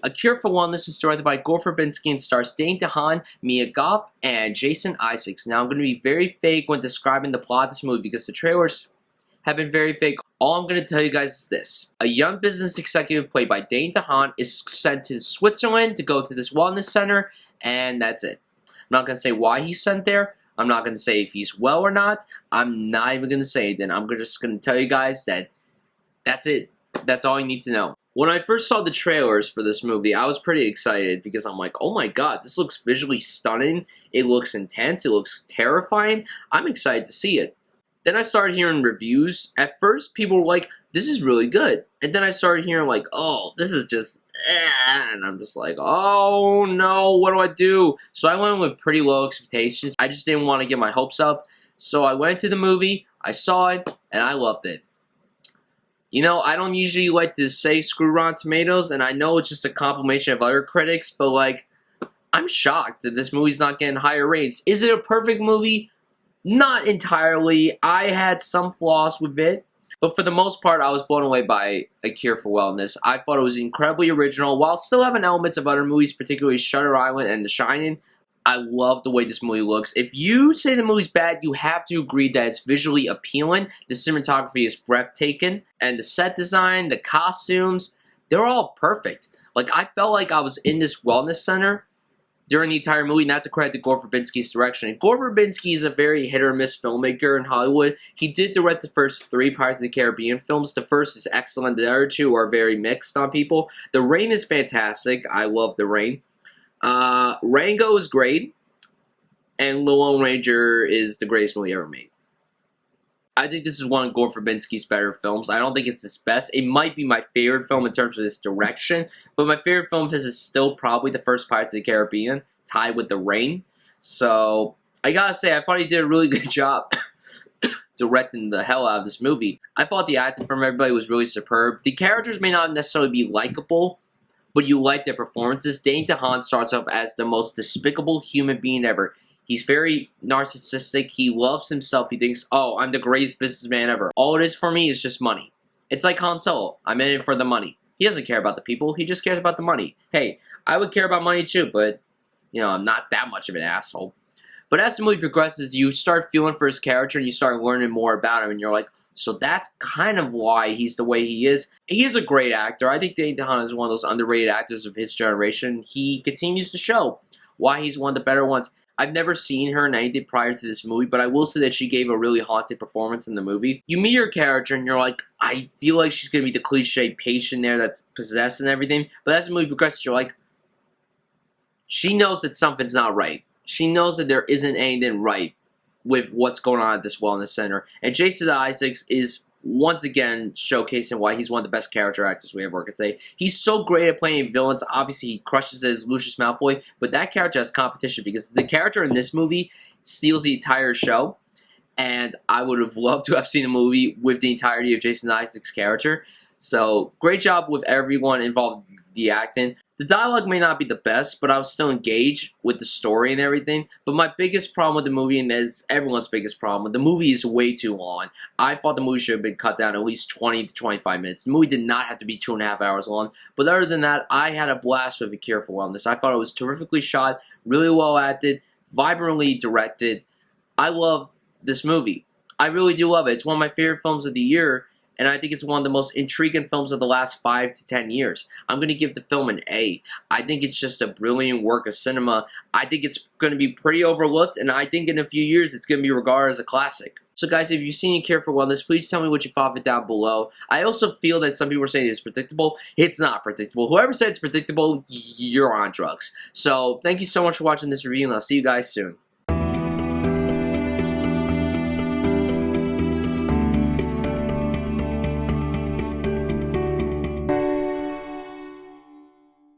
A Cure for Wellness is directed by Gore Verbinski and stars Dane, DeHaan, Mia Goth, and Jason Isaacs. Now, I'm going to be very vague when describing the plot of this movie because the trailers have been very fake. All I'm going to tell you guys is this. A young business executive played by Dane DeHaan is sent to Switzerland to go to this wellness center, and that's it. I'm not going to say why he's sent there. I'm not going to say if he's well or not. I'm not even going to say it. Then I'm just going to tell you guys that that's it. That's all you need to know. When I first saw the trailers for this movie, I was pretty excited because I'm like, oh my god, this looks visually stunning. It looks intense. It looks terrifying. I'm excited to see it. Then I started hearing reviews. At first, people were like, this is really good. And then I started hearing like, oh, this is just, and I'm just like, oh no, what do I do? So I went with pretty low expectations. I just didn't want to get my hopes up. So I went to the movie, I saw it, and I loved it. You know, I don't usually like to say screw Rotten Tomatoes, and I know it's just a compilation of other critics, but like, I'm shocked that this movie's not getting higher rates. Is it a perfect movie? Not entirely. I had some flaws with it, but for the most part, I was blown away by A Cure for Wellness. I thought it was incredibly original, while still having elements of other movies, particularly Shutter Island and The Shining. I love the way this movie looks. If you say the movie's bad, you have to agree that it's visually appealing. The cinematography is breathtaking, and the set design, the costumes, they're all perfect. Like, I felt like I was in this wellness center during the entire movie, and that's a credit to Gore Verbinski's direction. And Gore Verbinski is a very hit-or-miss filmmaker in Hollywood. He did direct the first 3 Pirates of the Caribbean films. The first is excellent. The other 2 are very mixed on people. The Rain is fantastic. I love The Rain. Rango is great, and The Lone Ranger is the greatest movie ever made. I think this is one of Gore Verbinski's better films. I don't think it's his best. It might be my favorite film in terms of its direction, but my favorite film of his is still probably the first Pirates of the Caribbean, tied with The Rain. So, I gotta say, I thought he did a really good job directing the hell out of this movie. I thought the acting from everybody was really superb. The characters may not necessarily be likable, but you like their performances. Dane DeHaan starts off as the most despicable human being ever. He's very narcissistic. He loves himself. He thinks, oh, I'm the greatest businessman ever. All it is for me is just money. It's like Han Solo. I'm in it for the money. He doesn't care about the people. He just cares about the money. Hey, I would care about money too, but, you know, I'm not that much of an asshole. But as the movie progresses, you start feeling for his character and you start learning more about him, and you're like, so that's kind of why he's the way he is. He is a great actor. I think Dane DeHaan is one of those underrated actors of his generation. He continues to show why he's one of the better ones. I've never seen her in anything prior to this movie, but I will say that she gave a really haunted performance in the movie. You meet her character and you're like, I feel like she's going to be the cliche patient there that's possessed and everything. But as the movie progresses, you're like, she knows that something's not right. She knows that there isn't anything right with what's going on at this wellness center. And Jason Isaacs is once again showcasing why he's one of the best character actors we ever could say. He's so great at playing villains. Obviously, he crushes it as Lucius Malfoy, but that character has competition because the character in this movie steals the entire show. And I would have loved to have seen a movie with the entirety of Jason Isaacs' character. So, great job with everyone involved in the acting. The dialogue may not be the best, but I was still engaged with the story and everything. But my biggest problem with the movie, and that's everyone's biggest problem, the movie is way too long. I thought the movie should have been cut down at least 20 to 25 minutes. The movie did not have to be 2.5 hours long. But other than that, I had a blast with A Cure for Wellness. I thought it was terrifically shot, really well acted, vibrantly directed. I love this movie. I really do love it. It's one of my favorite films of the year. And I think it's one of the most intriguing films of the last 5 to 10 years. I'm going to give the film an A. I think it's just a brilliant work of cinema. I think it's going to be pretty overlooked, and I think in a few years it's going to be regarded as a classic. So guys, if you've seen A Cure for Wellness, please tell me what you thought of it down below. I also feel that some people are saying it's predictable. It's not predictable. Whoever said it's predictable, you're on drugs. So thank you so much for watching this review, and I'll see you guys soon.